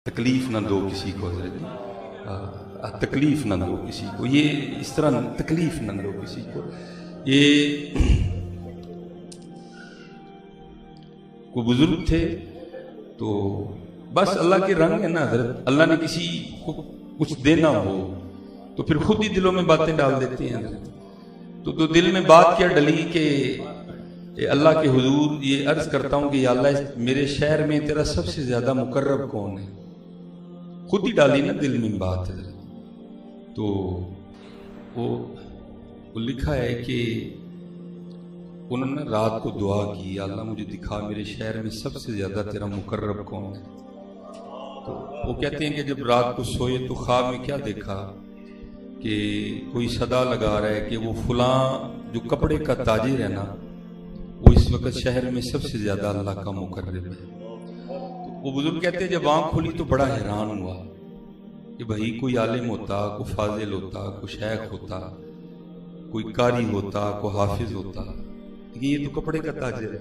تکلیف نہ دو کسی کو حضرت، تکلیف نہ دو کسی کو، یہ اس طرح تکلیف نہ دو کسی کو. یہ کوئی بزرگ تھے تو بس اللہ کے رنگ ہے نا حضرت، اللہ نے کسی کو کچھ دینا ہو تو پھر خود ہی دلوں میں باتیں ڈال دیتے ہیں حضرت. تو دل میں بات کیا ڈلی کہ اللہ کے حضور یہ عرض کرتا ہوں کہ یا اللہ میرے شہر میں تیرا سب سے زیادہ مقرب کون ہے. خود ہی ڈالی نا دل میں بات ہے. تو وہ لکھا ہے کہ انہوں نے رات کو دعا کی یا اللہ مجھے دکھا میرے شہر میں سب سے زیادہ تیرا مقرب کون ہے. تو وہ کہتے ہیں کہ جب رات کو سوئے تو خواب میں کیا دیکھا کہ کوئی صدا لگا رہا ہے کہ وہ فلاں جو کپڑے کا تاجر ہے نا وہ اس وقت شہر میں سب سے زیادہ اللہ کا مقرب ہے. وہ بزرگ کہتے ہیں جب آنکھ کھلی تو بڑا حیران ہوا کہ بھائی کوئی عالم ہوتا، کوئی فاضل ہوتا، کوئی شیخ ہوتا، کوئی قاری ہوتا، کوئی حافظ ہوتا، لیکن یہ تو کپڑے کا تاجر ہے.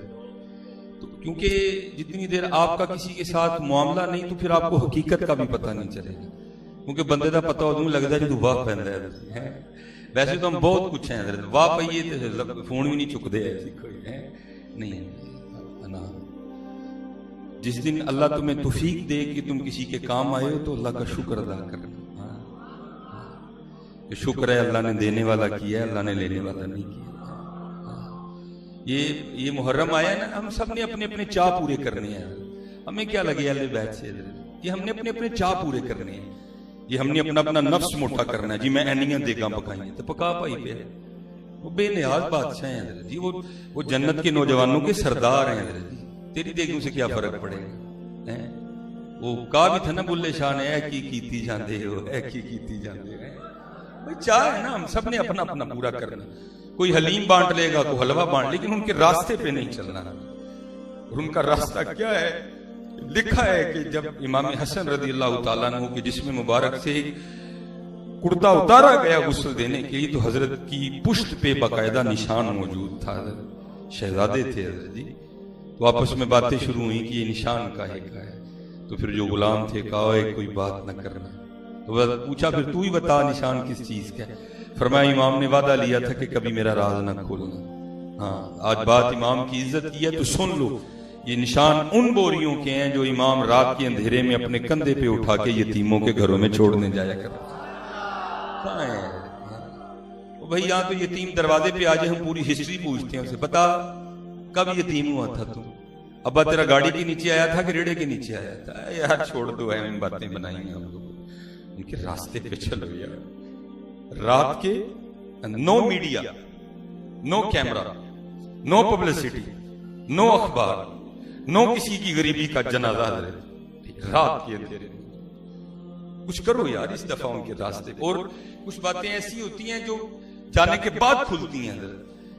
تو کیونکہ جتنی دیر آپ کا کسی کے ساتھ معاملہ نہیں تو پھر آپ کو حقیقت کا بھی پتہ نہیں چلے گا، کیونکہ بندے کا پتہ ہوتا لگتا ہے جو واہ پہنتا ہے. ویسے تو ہم بہت کچھ ہیں حضرت، واہ پہیے فون بھی نہیں چکتے ایسی کوئی نہیں. جس دن اللہ تمہیں توفیق دے کہ تم کسی کے کام آئے ہو تو اللہ کا شکر ادا کرنا. شکر ہے اللہ نے دینے والا کیا ہے، اللہ نے لینے والا نہیں کیا. یہ محرم آیا ہے نا، ہم سب نے اپنے اپنے چاہ پورے کرنے ہیں. ہمیں کیا لگے اللہ بیت سے، یہ ہم نے اپنے اپنے چاہ پورے کرنے ہیں. یہ ہم نے اپنا اپنا نفس موٹا کرنا ہے. جی میں اینیاں دیگاں پکائیں گے تو پکا پائی پہ وہ بے نیاز بادشاہ ہیں حضرت جی، وہ جنت کے نوجوانوں کے سردار ہیں حضرت جی. تیری دیگوں سے کیا فرق پڑے گا. وہ کہا بھی تھا نا بلے شاہ نے اے کی کیتی جاندے ہو، اے کی کیتی جاندے ہو. چاہ ہے نا، ہم سب نے اپنا اپنا پورا کرنا. کوئی حلیم بانٹ لے گا، کوئی حلوہ بانٹ، لیکن ان کے راستے پہ نہیں چلنا. اور ان کا راستہ کیا ہے؟ لکھا ہے کہ جب امام حسن رضی اللہ تعالیٰ عنہ کے جسم مبارک سے کرتا اتارا گیا غسل دینے کے لیے تو حضرت کی پشت پہ باقاعدہ نشان موجود تھا. شہزادے تھے حضرت جی. تو آپس میں باتیں شروع ہوئی کہ یہ نشان کا ہے. تو پھر جو غلام تھے کہا ہے کوئی بات نہ کرنا. تو پوچھا پھر تو ہی بتا نشان کس چیز کا ہے. فرمایا امام نے وعدہ لیا تھا کہ کبھی میرا راز نہ کھولنا. ہاں آج بات امام کی عزت کی ہے تو سن لو. یہ نشان ان بوریوں کے ہیں جو امام رات کے اندھیرے میں اپنے کندھے پہ اٹھا کے یتیموں کے گھروں میں چھوڑنے جایا کرتے. کہاں ہے بھائی؟ یہاں تو یتیم دروازے پہ آ جائے ہم پوری ہسٹری پوچھتے ہیں اسے، بتا کب یتیم ہوا تھا تم؟ ابا تیرا گاڑی کے نیچے آیا تھا کہ ریڑے کے نیچے آیا تھا؟ یار چھوڑ دو ہے، ہم باتیں بنائیں گے ہم لوگ. ان کے راستے پہ چلو یار. رات کے نو میڈیا، نو کیمرہ، نو پبلسٹی، نو اخبار، نو کسی کی غریبی کا جنازہ. رات کے اندھیرے کچھ کرو یار اس دفعہ ان کے راستے. اور کچھ باتیں ایسی ہوتی ہیں جو جانے کے بعد کھلتی ہیں.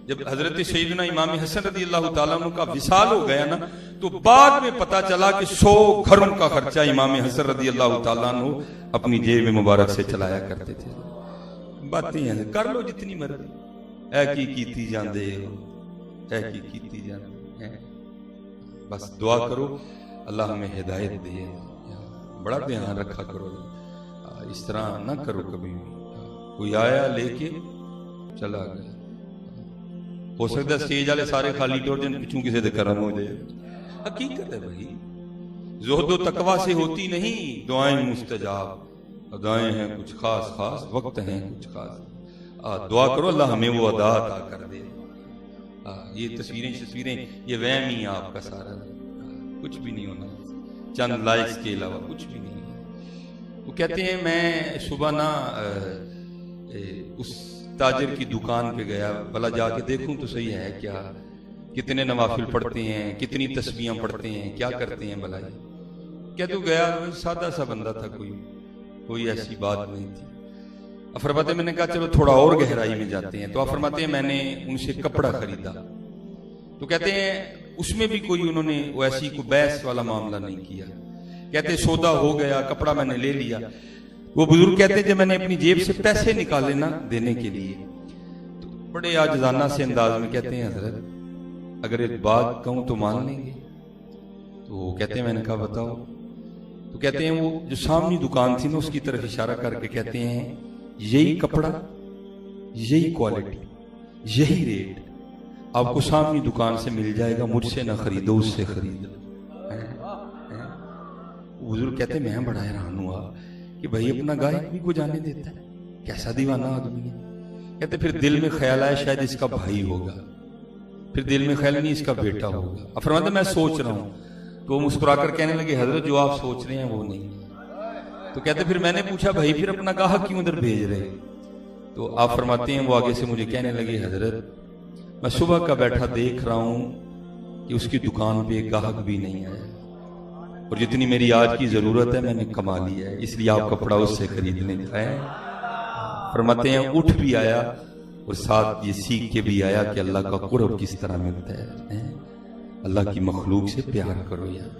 جب حضرت سیدنا امام حسن رضی اللہ تعالیٰ عنہ کا وصال ہو گیا نا تو بعد میں پتا چلا کہ 100 گھروں کا خرچہ امام حسن رضی اللہ تعالیٰ عنہ اپنی جیب مبارک سے چلایا کرتے تھے. باتیں ہیں کر لو جتنی مرضی. اے کی کیتی جاندے ہو، اے کی کیتی جاندے. بس دعا کرو اللہ ہمیں ہدایت دے. بڑا دھیان رکھا کرو، اس طرح نہ کرو کبھی. کوئی آیا لے کے چلا گیا، ہو سکتا ہے سٹیج والے سارے خالی ٹور جن پچھوں کسی دے کرم ہو جائے. حقیقت ہے بھائی، زہد و تقوی سے ہوتی نہیں دعائیں مستجاب. ادائیں ہیں کچھ خاص خاص، وقت ہیں کچھ خاص. دعا کرو اللہ ہمیں وہ ادا عطا کر دے. یہ تصویریں یہ وہم ہی آپ کا سارا، کچھ بھی نہیں ہونا. چند لائکس کے علاوہ کچھ بھی نہیں. وہ کہتے ہیں میں صبح نا اس تاجر کی دکان پہ گیا، بھلا جا کے دیکھوں تو صحیح ہے کیا، کتنے نوافل پڑھتے ہیں، کتنی تسبیحاں پڑھتے ہیں، کیا کرتے ہیں بھلا. کیا تو گیا سادہ سا بندہ تھا، کوئی ایسی بات نہیں تھی. فرماتے میں نے کہا چلو تھوڑا اور گہرائی میں جاتے ہیں. تو فرماتے ہیں میں نے ان سے کپڑا خریدا. تو کہتے ہیں اس میں بھی کوئی انہوں نے ویسی کوئی بحث والا معاملہ نہیں کیا. کہتے سودا ہو گیا، کپڑا میں نے لے لیا. وہ بزرگ کہتے ہیں جب میں نے اپنی جیب سے پیسے نکالے نا دینے کے لیے تو بڑے عاجزانہ سے انداز میں کہتے ہیں حضرت اگر ایک بات کہوں تو مان لیں گے؟ تو وہ کہتے ہیں میں نے کہا بتاؤ. تو کہتے ہیں وہ جو سامنے دکان تھی نا اس کی طرف اشارہ کر کے کہتے ہیں یہی کپڑا، یہی کوالٹی، یہی ریٹ آپ کو سامنے دکان سے مل جائے گا، مجھ سے نہ خریدو، اس سے خرید لو۔ حضور کہتے ہیں میں بڑا حیران ہوا کہ بھائی اپنا گاہک بھی کو جانے دیتا ہے، کیسا دیوانہ آدمی ہے۔ کہتے پھر دل میں خیال آیا شاید اس کا بھائی ہوگا، پھر دل میں خیال نہیں اس کا بیٹا ہوگا۔ اب فرماتا میں سوچ رہا ہوں، تو وہ مسکرا کر کہنے لگے حضرت جو آپ سوچ رہے ہیں وہ نہیں۔ تو کہتے پھر میں نے پوچھا بھائی پھر اپنا گاہک کیوں ادھر بھیج رہے؟ تو آپ فرماتے ہیں وہ آگے سے مجھے کہنے لگے حضرت میں صبح کا بیٹھا دیکھ رہا ہوں کہ اس کی دکان پہ ایک گاہک بھی نہیں آیا، اور جتنی میری آج کی ضرورت ہے میں نے کما لیا ہے، اس لیے آپ کپڑا اس سے خریدنے جائیں۔ فرماتے ہیں اٹھ بھی آیا اور ساتھ یہ سیکھ کے بھی آیا کہ اللہ کا قرب کس طرح ملتا ہے۔ اللہ کی مخلوق سے پیار کرو یار،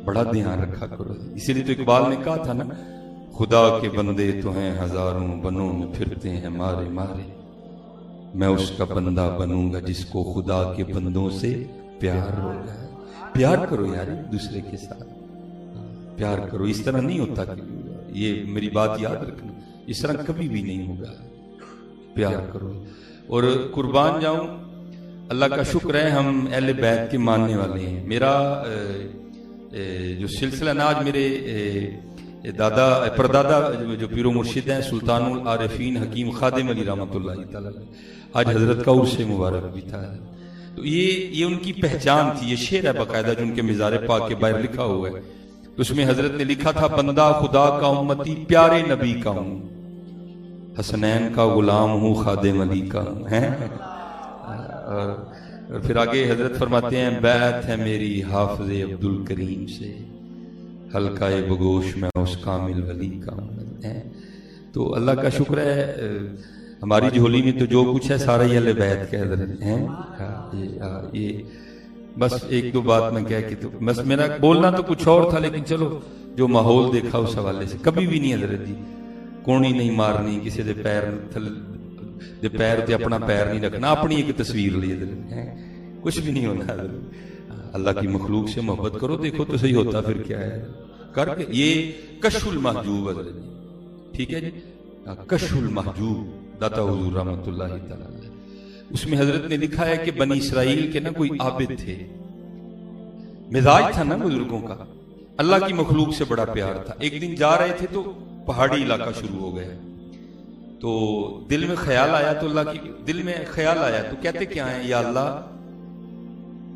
بڑا دھیان رکھا کرو۔ اسی لیے تو اقبال نے کہا تھا نا خدا کے بندے تو ہیں ہزاروں، بنوں میں پھرتے ہیں مارے مارے، میں اس کا بندہ بنوں گا جس کو خدا کے بندوں سے پیار ہوگا۔ پیار کرو یار دوسرے کے ساتھ، پیار کرو۔ اس طرح نہیں ہوتا کہ یہ میری بات یاد رکھنا، اس طرح کبھی بھی نہیں ہوگا۔ پیار کرو۔ اور قربان جاؤں اللہ کا شکر ہے ہم اہل بیت کے ماننے والے ہیں۔ میرا جو سلسلہ ناج میرے دادا پردادا جو پیر و مرشد ہیں سلطان العارفین حکیم خادم علی رحمۃ اللہ تعالی، آج حضرت کا عرس مبارک بھی تھا، تو یہ ان کی پہچان تھی۔ یہ شعر ہے باقاعدہ جو ان کے مزار پاک کے باہر لکھا ہوا ہے، اس میں حضرت نے لکھا تھا بندہ خدا کا امتی پیارے نبی کا ہوں، حسنین کا غلام ہوں خادم علی کا ہوں۔ اور پھر آگے حضرت فرماتے ہیں بیعت ہے میری حافظ عبد الکریم سے، حلقہ بگوش میں اس کامل ولی کا ہوں۔ تو اللہ کا شکر ہے ہماری جھولی میں تو جو کچھ ہے سارا ہی اہل بیت کے حضرت ہیں۔ یہ بس ایک دو بات میں کہہ کے تو بس میرا بولنا تو کچھ اور تھا، لیکن چلو جو ماحول دیکھا اس حوالے سے کبھی بھی نہیں حضرت جی کونی نہیں مارنی، کسی دے پیر تے اپنا پیر نہیں رکھنا، اپنی ایک تصویر لی حضرت کچھ بھی نہیں ہونا حضرت۔ اللہ کی مخلوق سے محبت کرو، دیکھو تو صحیح ہوتا پھر کیا ہے کر کے۔ یہ کشف المحجوب حضرت جی، ٹھیک ہے جی، کشف المحجوب داتا حضور رحمۃ اللہ تعالی، اس میں حضرت نے لکھا ہے کہ بنی اسرائیل کے نا کوئی عابد تھے، مزاج تھا نا بزرگوں کا، اللہ کی مخلوق سے بڑا پیار تھا۔ ایک دن جا رہے تھے تو پہاڑی علاقہ شروع ہو گیا، تو دل میں خیال آیا، تو اللہ کی دل میں خیال آیا تو کہتے کیا ہیں یا اللہ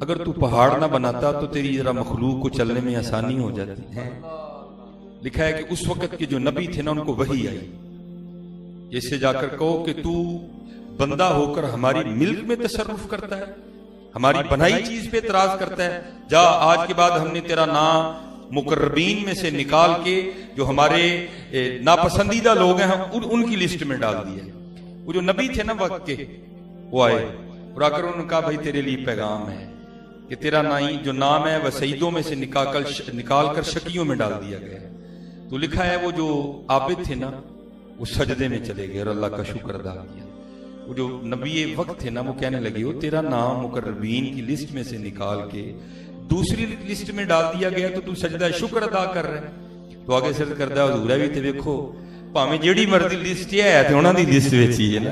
اگر تو پہاڑ نہ بناتا تو تیری ذرا مخلوق کو چلنے میں آسانی ہو جاتی ہے۔ لکھا ہے کہ اس وقت کے جو نبی تھے نا ان کو وحی آئی، جیسے جا کر کہو کہ تو بندہ ہو کر ہماری ملک میں تصرف کرتا ہے، ہماری بنائی چیز پہ اعتراض کرتا ہے، جا آج کے بعد ہم نے تیرا نام مقربین میں سے نکال کے جو ہمارے ناپسندیدہ لوگ ہیں ان کی لسٹ میں ڈال دیا۔ وہ جو نبی تھے نا وقت کے وہ آئے اور آ کر انہوں نے کہا بھائی تیرے لیے پیغام ہے کہ تیرا جو نام ہے وہ سیدوں میں سے نکال کر شکیوں میں ڈال دیا گیا۔ تو لکھا ہے وہ جو عابد تھے نا وہ سجدے میں چلے گئے اور اللہ کا شکر ادا کیا۔ وہ جو نبی وقت تھے نا وہ کہنے لگے وہ تیرا نام مقربین کی لسٹ میں سے نکال کے دوسری لسٹ میں ڈال دیا گیا تو سجدہ شکر ادا کر رہے ہیں۔ تو آگے سر کردہ حضور ہے بھی تے ویکھو ਭਾਵੇਂ ਜਿਹੜੀ ਮਰਜ਼ੀ ਲਿਸਟ ਹੈ ਤੇ ਉਹਨਾਂ ਦੀ ਲਿਸਟ ਵਿੱਚ ਹੀ ਹੈ ਨਾ,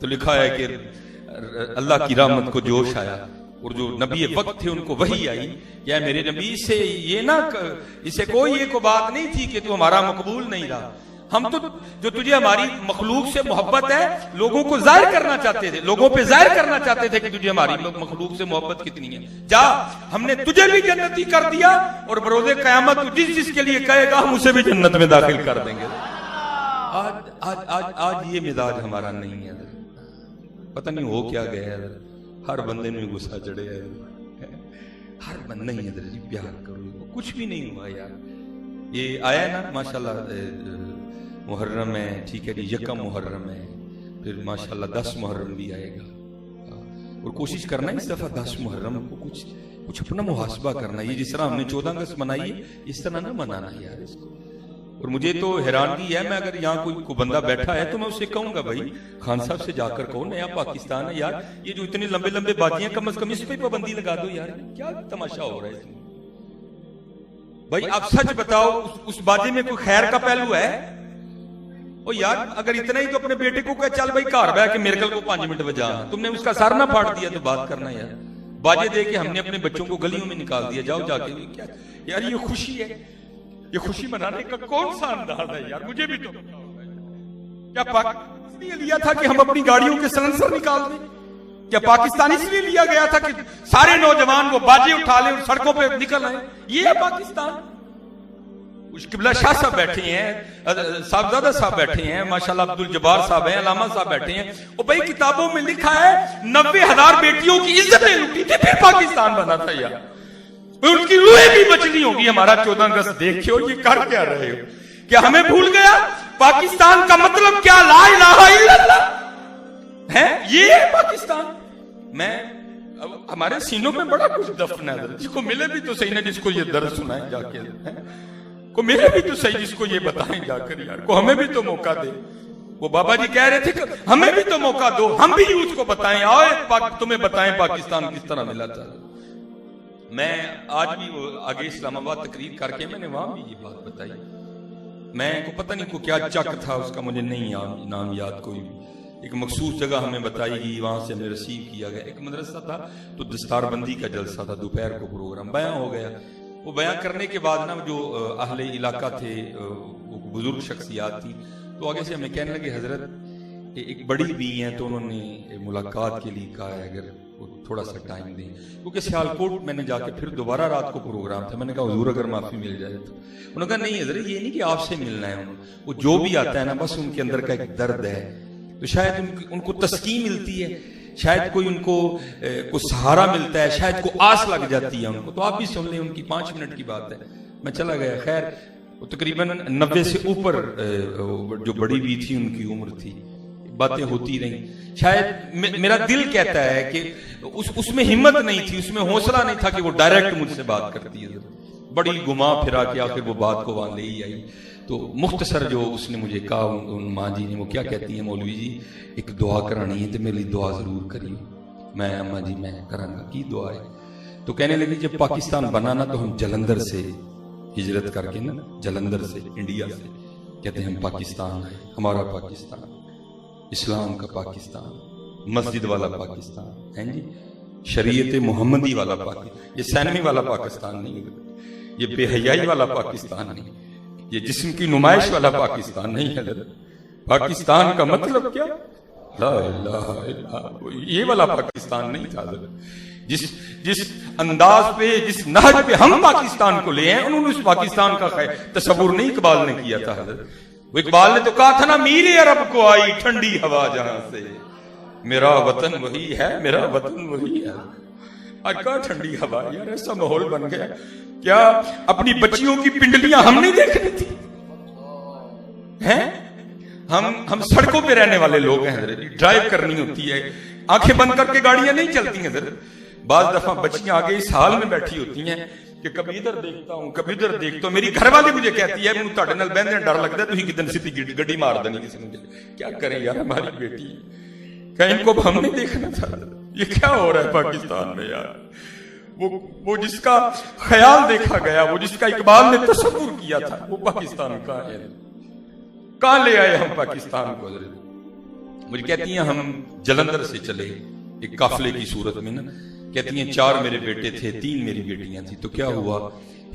تو لکھا ہے کہ اللہ کی رحمت کو جوش آیا اور جو نبی وقت تھے ان کو وحی آئی یا میرے نبی سے یہ نہ اسے کوئی یہ کو بات نہیں تھی کہ تو ہمارا مقبول نہیں رہا. ہم تو جو تجھے ہماری مخلوق سے محبت ہے لوگوں کو ظاہر کرنا چاہتے تھے, لوگوں پہ ظاہر کرنا چاہتے تھے کہ تجھے ہماری مخلوق سے محبت کتنی ہے. جا ہم نے تجھے بھی جنتی کر دیا اور بروز قیامت جس جس کے لیے کہے گا ہم اسے بھی جنت میں داخل کر دیں گے. آج یہ مزاج ہمارا نہیں ہے. پتہ نہیں ہو کیا گیا ہے, ہر بندے میں غصہ چڑھے ہے, ہر بندہ نہیں ہے جی پیار کرو, کچھ بھی نہیں ہوا یار. یہ آیا نا ماشاءاللہ محرم ہے, ٹھیک ہے جی, یکم محرم ہے, پھر ماشاءاللہ 10 محرم بھی آئے گا, اور کوشش کرنا ہے اس دفعہ 10 محرم کو کچھ اپنا محاسبہ کرنا. یہ جس طرح ہم نے 14 اگست منائی ہے اس طرح نہ منانا یار اس کو. اور مجھے تو حیرانگی ہے, میں اگر یہاں کوئی بندہ بیٹھا ہے تو میں اسے کہوں گا بھائی خان صاحب سے جا کر کہو نیا پاکستان ہے یار, یہ جو اتنے لمبے لمبے بازیاں کم از کم اس پہ پابندی لگا دو یار, کیا تماشا ہو رہا ہے اس میں. بھائی آپ سچ بتاؤ اس بازی میں کوئی خیر کا پہلو ہے؟ او یار اگر اتنا ہی تو اپنے بیٹے کو کہ چل بھائی گھر بیٹھ کے میرے کو 5 منٹ بجا, تم نے اس کا سر نہ پھاڑ دیا تو بات کرنا یار. باجے دے کے ہم نے اپنے بچوں کو گلیوں میں نکال دیا, جاؤ جا کے کیا یار یہ خوشی ہے, یہ خوشی منانے کا کون سا انداز ہے یار, مجھے بھی تو کیا پاکستان اس لیے لیا تھا کہ ہم اپنی گاڑیوں کے سلنسر نکال دیں؟ کیا پاکستان اس لیے لیا گیا تھا کہ سارے نوجوان وہ باجے اٹھا لیں اور سڑکوں پہ نکل آئیں؟ یہ ہے پاکستان. کچھ قبلہ شاہ صاحب بیٹھے ہیں, صاحبزادہ صاحب بیٹھے ہیں, ماشاءاللہ عبدالجبار صاحب ہیں, علامہ صاحب بیٹھے ہیں. اور بھائی کتابوں میں لکھا ہے 90,000 بیٹیوں کی عزتیں لوٹی تھی پھر پاکستان بنا تھا یار. ان کی روحیں بھی بچنی ہوگی ہمارا 14 اگست دیکھ کے. اور یہ کر کیا رہے ہو؟ کیا ہمیں بھول گیا پاکستان کا مطلب کیا؟ لا الہ الا اللہ ہے, یہ ہے پاکستان. میں ہمارے سینوں میں بڑا کچھ دفن ہے, جس کو ملے بھی تو صحیح نہ, جس کو یہ درد سنائیں جا کے, کو ملے بھی تو صحیح, جس کو یہ بتائیں جا کر یار, کو ہمیں بھی تو موقع دے. وہ بابا جی کہہ رہے تھے کہ ہمیں بھی تو موقع دو, ہم بھی اس کو بتائیں, آؤ تمہیں بتائیں پاکستان کس طرح ملا تھا. میں آج بھی آگے اسلام آباد تقریر کر کے میں نے وہاں بھی یہ بات بتائی. میں کو پتہ نہیں کو کیا چک تھا اس کا, مجھے نہیں نام یاد کوئی بھی. ایک مخصوص جگہ ہمیں بتائی گئی, وہاں سے ہمیں ریسیو کیا گیا. ایک مدرسہ تھا تو دستار بندی کا جلسہ تھا, دوپہر کو پروگرام بیان ہو گیا. وہ بیان کرنے کے بعد نا جو اہل علاقہ تھے, وہ بزرگ شخصیات تھی, تو آگے سے ہمیں کہنے لگے حضرت ایک بڑی بھی ہیں تو انہوں نے ملاقات کے لیے کہا ہے اگر تھوڑا سا ٹائم دیں, کیونکہ سیالکوٹ میں نے جا کے پھر دوبارہ رات کو پروگرام تھا. میں نے کہا حضور اگر معافی مل جائے تو. انہوں نے کہا نہیں حضرت یہ نہیں کہ آپ سے ملنا ہے, وہ جو بھی آتا ہے نا بس ان کے اندر کا ایک درد ہے, تو شاید ان کو تسکین ملتی ہے, شاید کوئی ان کو سہارا ملتا ہے, شاید کو آس لگ جاتی ہے ان کو. تو آپ بھی سن لیں, ان کی 5 منٹ کی بات ہے. میں چلا گیا. خیر وہ تقریباً 90 سے اوپر جو بڑی بھی تھی ان کی عمر تھی, باتیں ہوتی رہیں. شاید میرا دل کہتا ہے کہ اس میں ہمت نہیں تھی, اس میں حوصلہ نہیں تھا کہ وہ ڈائریکٹ مجھ سے بات کرتی ہے. بڑی گھما پھرا کے آخر وہ بات کو وہاں لے ہی آئی. تو مختصر جو اس نے مجھے کہا ان ماں جی نے, وہ کیا کہتی ہیں مولوی جی ایک دعا کرانی ہے تو میری دعا ضرور کریے. میں اماں جی میں کروں گا, کی دعا ہے؟ تو کہنے لگی جب پاکستان بنانا تو ہم جلندر سے ہجرت کر کے نا, جلندر سے انڈیا سے کہتے ہیں ہم پاکستان ہے, ہمارا پاکستان, اسلام کا پاکستان, مسجد والا پاکستان ہے جی, شریعت محمدی والا پاکستان. یہ سینمی والا پاکستان نہیں, یہ بے حیائی والا پاکستان نہیں, یہ جسم کی نمائش والا پاکستان نہیں ہے. پاکستان کا مطلب کیا؟ لا الہ الا اللہ, یہ والا پاکستان نہیں تھا. جس انداز پہ, جس نہج پہ ہم پاکستان کو لے ہیں, انہوں نے اس پاکستان کا تصور نہیں اقبال نے کیا تھا. وہ اقبال نے تو کہا تھا نا, میرے عرب کو آئی ٹھنڈی ہوا جہاں سے, میرا وطن وہی ہے, میرا وطن وہی ہے. آج کہاں ٹھنڈی ہوا یار, ایسا ماحول بن گیا. کیا اپنی بچیوں کی پنڈلیاں ہم نہیں دیکھ رہی تھی ہیں؟ ہم سڑکوں پہ رہنے والے لوگ ہیں حضرت, ڈرائیو کرنی ہوتی ہے, آنکھیں بند کر کے گاڑیاں نہیں چلتی ہیں حضرت. بعض دفعہ بچیاں آگے اس حال میں بیٹھی ہوتی ہیں کہ کبھی ادھر دیکھتا ہوں کبھی ادھر دیکھتا ہوں. میری گھر والی مجھے کہتی ہے مینوں تہاڈے نال بہندے ڈر لگدا ہے, تسی کدن سیدھی گڈی مار دینی کسی نے. کیا کریں یار, ہماری بیٹی, کہ ان کو ہم نے دیکھنا تھا. یہ کیا ہو رہا ہے پاکستان میں یار؟ وہ جس کا خیال دیکھا گیا, وہ جس کا اقبال نے تصور کیا تھا, وہ پاکستان کا ہے. کہاں لے آئے ہم پاکستان کو حضرت؟ مجھے کہتی ہیں ہم جلندھر سے چلے ایک قافلے کی صورت میں نا، کہتی ہیں 4 میرے بیٹے تھے 3 میری بیٹیاں تھیں، تو کیا ہوا،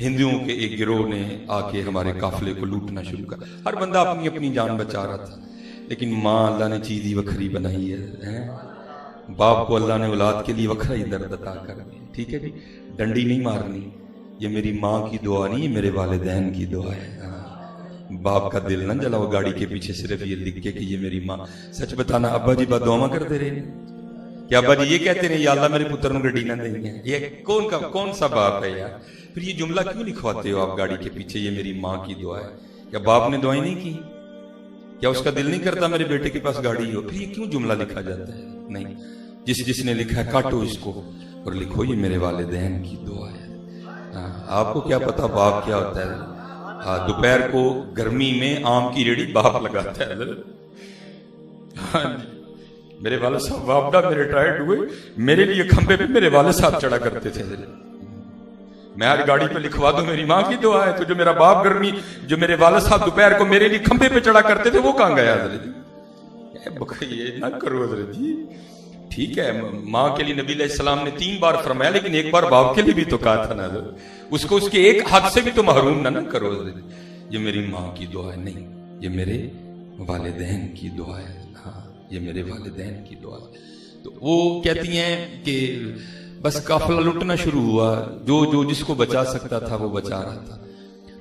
ہندوؤں کے ایک گروہ نے آ کے ہمارے قافلے کو لوٹنا شروع کر، ہر بندہ اپنی اپنی جان بچا رہا تھا، لیکن ماں اللہ نے چیز ہی وکھری بنائی ہے، باپ کو اللہ نے اولاد کے لیے وکھرا ہی درد عطا کر دیا، ٹھیک ہے جی، ڈنڈی نہیں مارنی، یہ میری ماں کی دعا نہیں، یہ میرے والدین کی دعا ہے، باپ کا دل نہ جلاؤ گاڑی کے پیچھے صرف یہ لکھ کے کہ یہ میری ماں، سچ بتانا ابا جی بدعا کرتے رہے کہ ابا جی یہ کہتے رہے یا اللہ میرے پتر نوں گڈی نہ دیں گے، یہ کون سا باپ ہے یار، پھر یہ جملہ کیوں لکھواتے ہو آپ گاڑی کے پیچھے یہ میری ماں کی دعا ہے، کیا باپ نے دعائیں نہیں کی، کیا اس کا دل نہیں کرتا میرے بیٹے کے پاس گاڑی ہو، پھر یہ کیوں جملہ لکھا جاتا ہے، نہیں، جس نے لکھا ہے کاٹو اس کو اور لکھو یہ میرے والدین کی دعا ہے، آپ کو کیا پتا باپ کیا ہوتا ہے، دوپہر کو گرمی میں آم کی ریڑھی باپ لگاتا ہے، میرے والد صاحب وابڈا میں ریٹائرڈ ہوئے، میرے لیے کھمبے پہ میرے والد صاحب چڑھا کرتے تھے، میں آج گاڑی پہ لکھوا دوں میری ماں کی دعا ہے، تو جو میرا باپ گرمی جو میرے والد صاحب دوپہر کو میرے لیے کھمبے پہ چڑھا کرتے تھے وہ کہاں گیا حضرت جی، یہ نہ کرو حضرت جی، ٹھیک ہے ماں کے لیے نبی علیہ السلام نے 3 بار فرمایا، لیکن ایک بار باپ کے لیے بھی تو کہا تھا نا حضرت، اس کو اس کے ایک حق سے بھی تو محروم نہ کرو حضرت، یہ میری ماں کی دعا ہے، نہیں یہ میرے والدین کی دعا ہے، ہاں یہ میرے والدین کی دعا ہے، تو وہ کہتی ہیں کہ بس قافلہ لٹنا شروع ہوا، جو جس کو بچا سکتا تھا وہ بچا رہا تھا،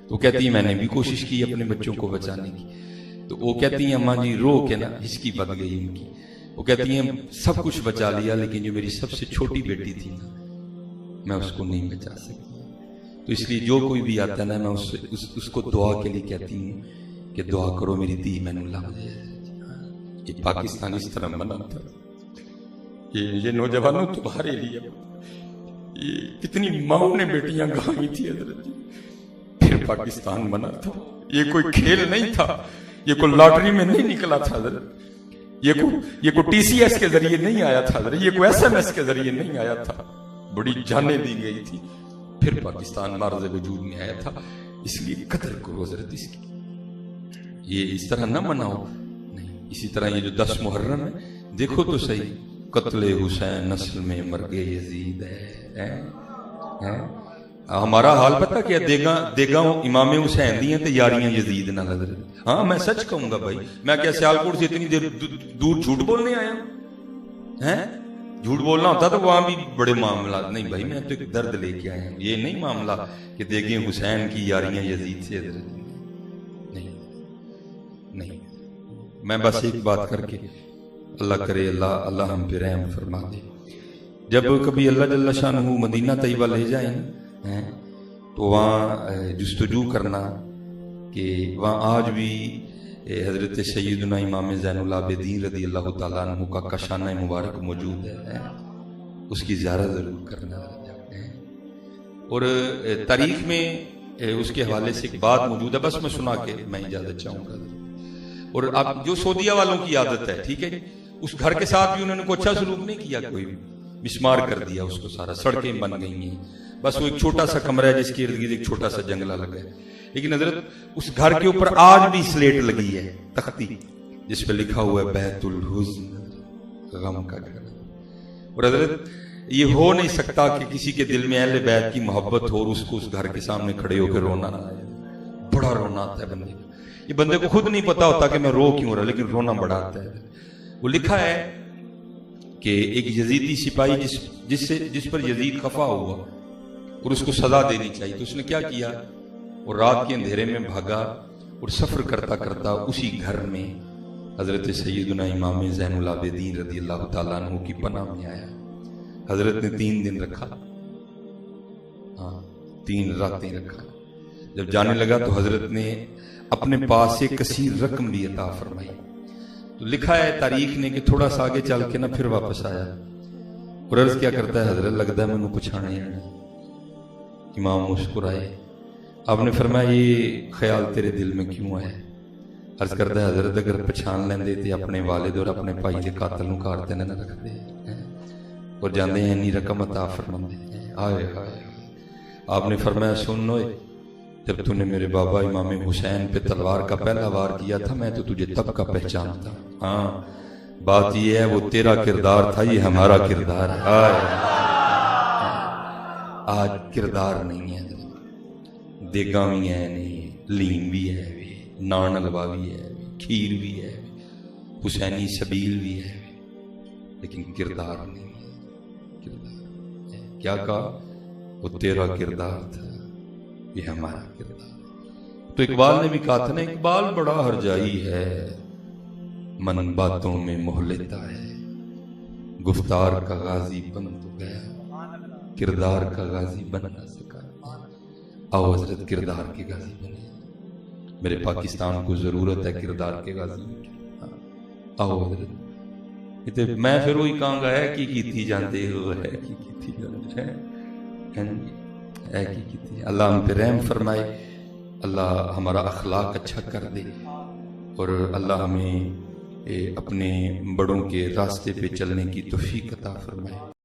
تو کہتی ہیں میں نے بھی کوشش کی اپنے بچوں کو بچانے کی، تو وہ کہتی ہیں اماں جی رو کے نا ہچکی بد گئی ان کی، وہ کہتی ہیں سب کچھ بچا لیا لیکن جو میری سب سے چھوٹی بیٹی تھی نا میں اس کو نہیں بچا سکتی، تو اس لیے جو کوئی بھی آتا ہے نا میں اس کو دعا کے لیے کہتی ہوں کہ دعا کرو میری دی میں نے لگ جائے، یہ پاکستان اس طرح بنا تھا، یہ نوجوانوں تمہارے لیے یہ کتنی ماں نے بیٹیاں گائی تھی حضرت جی، پھر پاکستان بنا تھا، یہ کوئی کھیل نہیں تھا، یہ کوئی لاٹری میں نہیں نکلا تھا حضرت، یہ کوئی ٹی سی ایس کے ذریعے نہیں آیا تھا حضرت، یہ کوئی ایس ایم ایس کے ذریعے نہیں آیا تھا، بڑی جانیں دی گئی تھی، پھر پاکستان معرض وجود میں آیا تھا، اس لیے قدر کرو حضرت اس کی، یہ اس طرح نہ مناؤ، نہیں اسی طرح یہ جو 10 محرم ہے دیکھو تو صحیح، قتل حسین نسل میں مرگ یزید ہے، ہمارا حال پتہ کیا، دیگاں امام حسین دی ہیں تے یاریاں یزید نہ حضرت، ہاں میں سچ کہوں گا بھائی، میں کیا سیالکوٹ سے اتنی دور جھوٹ بولنے آیا ہیں، جھوٹ بولنا ہوتا تو وہاں بھی بڑے معاملات، نہیں بھائی میں تو ایک درد لے کے آیا ہوں، یہ نہیں معاملہ کہ دیگیں حسین کی یاریاں یزید سے حضرت، نہیں میں بس ایک بات کر کے اللہ کرے اللہ ہم پہ رحم فرما دے، جب کبھی اللہ جل شانہ مدینہ طیبہ لے جائیں تو وہاں جستجو کرنا کہ وہاں آج بھی حضرت سیدنا امام زین العابدین رضی اللہ تعالیٰ عنہ کا کاشانہ مبارک موجود ہے، اس کی زیارت ضرور کرنا، اور تاریخ میں اس کے حوالے سے ایک بات موجود ہے، بس میں سنا کے میں اجازت چاہوں گا، اور اب جو سعودیہ والوں کی عادت ہے ٹھیک ہے، اس گھر کے ساتھ بھی انہوں نے کوئی اچھا سلوک نہیں کیا، کوئی بھی مسمار کر دیا اس کو، سارا سڑکیں بن گئی ہیں، بس وہ ایک چھوٹا سا کمرہ ہے جس کے ارد گرد ایک چھوٹا سا جنگلہ لگا ہے، لیکن حضرت اس گھر کے اوپر آج بھی سلیٹ لگی ہے تختی جس پہ لکھا ہوا ہے بیت الحزن، غم کا گھر، اور حضرت یہ ہو نہیں سکتا کہ کسی کے دل میں اہل بیت کی محبت ہو اور اس کو اس گھر کے سامنے کھڑے ہو کے رونا نہ آئے، بڑا رونا آتا ہے بندے کو، یہ بندے کو خود نہیں پتا ہوتا کہ میں رو کیوں رہا، لیکن رونا بڑا آتا ہے، وہ لکھا ہے کہ ایک یزیدی سپاہی جس پر یزید خفا ہوا اور اس کو سزا دینی چاہیے، تو اس نے کیا کیا، اور رات کے اندھیرے میں بھاگا اور سفر کرتا کرتا اسی گھر میں حضرت سیدنا امام زین العابدین رضی اللہ تعالیٰ عنہ کی پناہ میں آیا، حضرت نے 3 دن رکھا، 3 راتیں رکھا، جب جانے لگا تو حضرت نے اپنے پاس سے کثیر رقم بھی عطا فرمائی، تو لکھا ہے تاریخ نے کہ تھوڑا سا آگے چل کے نہ پھر واپس آیا اور عرض کیا کرتا ہے، حضرت لگتا ہے میں نے پچھانے آیا، امام مسکرائے، آپ نے فرمایا یہ خیال تیرے دل میں کیوں آیا، عرض کرتا ہے حضرت اگر پچھان لیندے تے اپنے والد اور اپنے بھائی کے قاتل نوں کارتے نہ رکھ دے، اور جاندے ہیں نہیں رقم عطا فرماندے، آئے ہائے، آپ نے فرمایا سن لو، جب تو نے میرے بابا امام حسین پہ تلوار کا پہلا وار کیا تھا میں تو تجھے تب کا پہچانتا، ہاں بات یہ ہے وہ تیرا کردار تھا، یہ ہمارا کردار ہے۔ آج کردار نہیں ہے، دیگاں بھی ہے نہیں، لین بھی ہے، نان حلوا بھی ہے، کھیر بھی ہے، حسینی سبیل بھی ہے، لیکن کردار نہیں ہے۔ کردار کیا کہا؟ وہ تیرا کردار تھا، یہ ہمارا کردار۔ تو اقبال نے بھی کہا تھا نا، اقبال بڑا ہرجائی ہے، من باتوں میں موہ لیتا ہے، گفتار کا غازی بن تو گیا، کردار کا غازی بن نہ سکا۔ آؤ حضرت کردار کے غازی بنے، میرے پاکستان کو ضرورت ہے کردار کے غازی کی۔ آؤ حضرت، میں پھر وہی کہاں گا، ہے کی تھی جانتے ہو، ہے کی تھی جانتے ہے کی تھی۔ اللہ ہم پہ رحم فرمائے، اللہ ہمارا اخلاق اچھا کر دے، اور اللہ ہمیں اپنے بڑوں کے راستے پہ چلنے کی توفیق عطا فرمائے۔